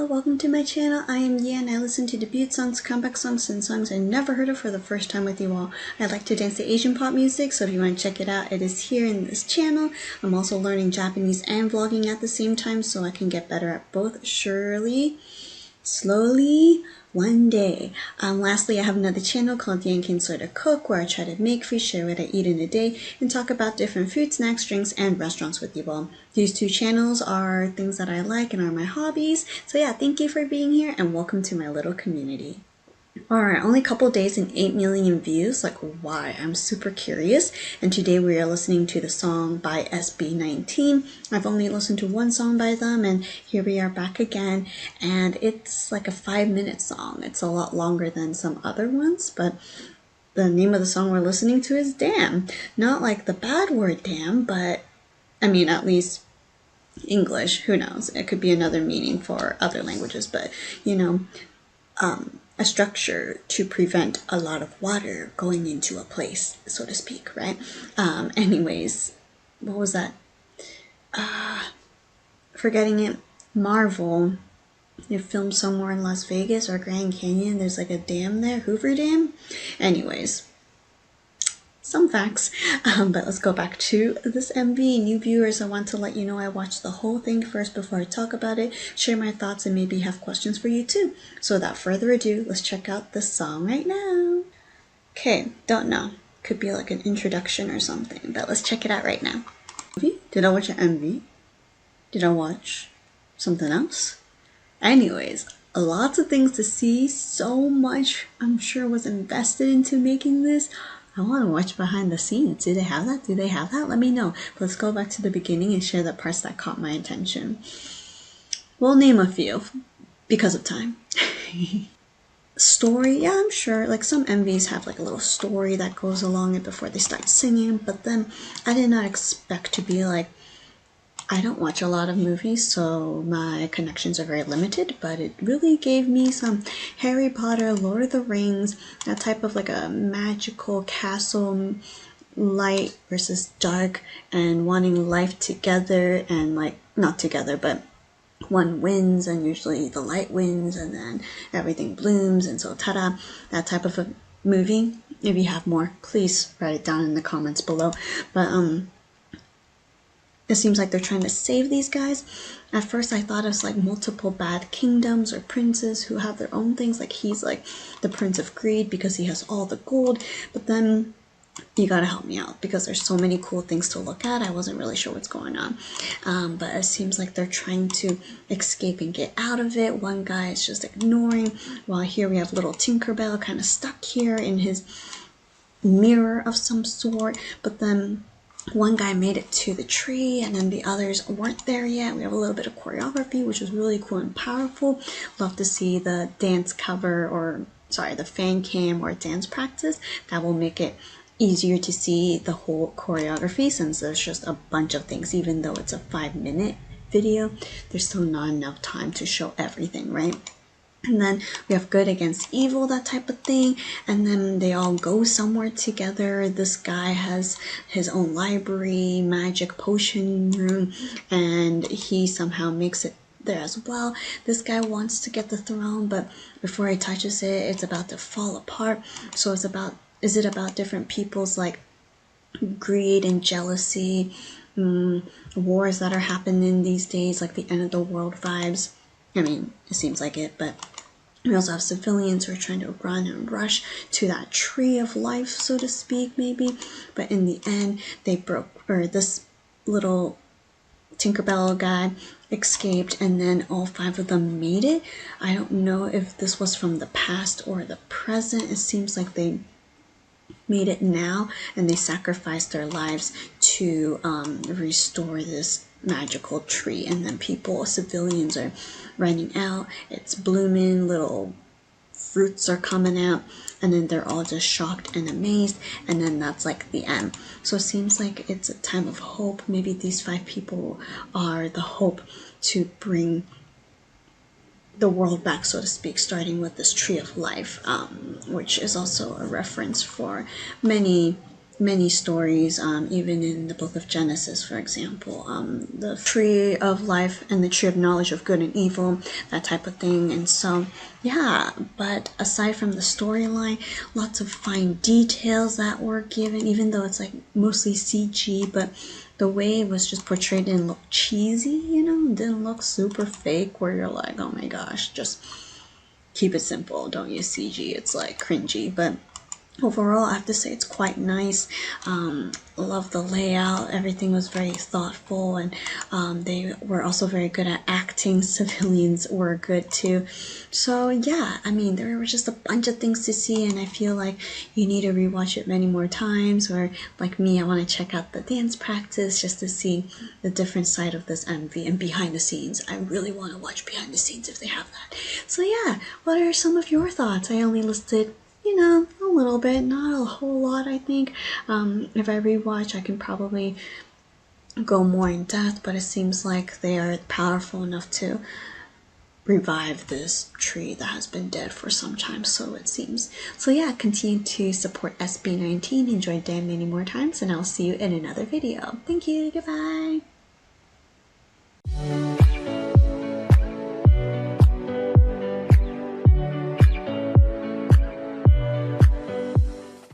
welcome to my channel. I am Yi and I listen to debut songs, comeback songs, and songs I never heard of for the first time with you all. I like to dance to Asian pop music, so if you want to check it out, it is here in this channel. I'm also learning Japanese and vlogging at the same time, so I can get better at both. Slowly, one day. Lastly, I have another channel called Yang Can Sorta Cook, where I try to make food, share what I eat in a day, and talk about different food, snacks, drinks, and restaurants with you all. These two channels are things that I like and are my hobbies. So yeah, thank you for being here and welcome to my little community. Alright, only a couple days and 8 million views. Like, why? I'm super curious. And today we are listening to the song by SB19. I've only listened to one song by them, and here we are back again. And it's like a 5-minute song. It's a lot longer than some other ones, but the name of the song we're listening to is Damn. Not like the bad word damn, but I mean, at least English. Who knows? It could be another meaning for other languages, but you know, a structure to prevent a lot of water going into a place, so to speak, right? Anyways, what was that? Forgetting it. Marvel. It filmed somewhere in Las Vegas or Grand Canyon. There's like a dam there, Hoover Dam. Anyways, some facts. But let's go back to this MV. New viewers, I want to let you know I watched the whole thing first before I talk about it, share my thoughts, and maybe have questions for you too. So without further ado, let's check out this song right now. Okay, don't know. Could be like an introduction or something, but let's check it out right now. Did I watch an MV? Did I watch something else? Anyways, lots of things to see. So much, I'm sure, was invested into making this. I want to watch behind the scenes. Do they have that? Do they have that? Let me know. But let's go back to the beginning and share the parts that caught my attention. We'll name a few because of time. Story, yeah, I'm sure. Like some MVs have like a little story that goes along it before they start singing. But then I did not expect to be like, I don't watch a lot of movies, so my connections are very limited, but it really gave me some Harry Potter, Lord of the Rings, that type of like a magical castle, light versus dark, and wanting life together, and like, not together, but one wins, and usually the light wins, and then everything blooms, and so ta-da, that type of a movie. If you have more, please write it down in the comments below. But it seems like they're trying to save these guys. At first I thought it was like multiple bad kingdoms or princes who have their own things. Like he's like the Prince of Greed because he has all the gold. But then you gotta help me out because there's so many cool things to look at. I wasn't really sure what's going on. But it seems like they're trying to escape and get out of it. One guy is just ignoring. While here we have little Tinkerbell kind of stuck here in his mirror of some sort. But then one guy made it to the tree and then the others weren't there yet. We have a little bit of choreography, which is really cool and powerful. Love to see the dance cover, or sorry, the fan cam or dance practice. That will make it easier to see the whole choreography, since there's just a bunch of things. Even though it's a 5-minute video, there's still not enough time to show everything, right? And then we have good against evil, that type of thing. And then they all go somewhere together. This guy has his own library, magic potion room, and he somehow makes it there as well. This guy wants to get the throne, but before he touches it, it's about to fall apart. So it's about, is it about different people's like greed and jealousy, wars that are happening these days, like the end of the world vibes? I mean, it seems like it, but we also have civilians who are trying to run and rush to that tree of life, so to speak, maybe. But in the end, they broke, or this little Tinkerbell guy escaped, and then all 5 of them made it. I don't know if this was from the past or the present. It seems like they made it now, and they sacrificed their lives to restore this magical tree. And then people, civilians, are running out. It's blooming, little fruits are coming out, and then they're all just shocked and amazed, and then that's like the end. So it seems like it's a time of hope. Maybe these 5 people are the hope to bring the world back, so to speak, starting with this tree of life, which is also a reference for many many stories, even in the book of Genesis, for example, the tree of life and the tree of knowledge of good and evil, that type of thing. And so, yeah, but aside from the storyline, lots of fine details that were given, even though it's like mostly CG, but the way it was just portrayed didn't look cheesy, you know, it didn't look super fake where you're like, oh my gosh, just keep it simple, don't use CG, it's like cringy. But overall, I have to say it's quite nice. Love the layout. Everything was very thoughtful, and they were also very good at acting. Civilians were good too. So yeah, I mean, there were just a bunch of things to see, and I feel like you need to rewatch it many more times. Or like me, I want to check out the dance practice just to see the different side of this MV and behind the scenes. I really want to watch behind the scenes if they have that. So yeah, what are some of your thoughts? I only listed, you know, a little bit, not a whole lot, I think. If I rewatch, I can probably go more in depth, but it seems like they are powerful enough to revive this tree that has been dead for some time, so it seems. So yeah, continue to support SB19, enjoy Dan many more times, and I'll see you in another video. Thank you, goodbye!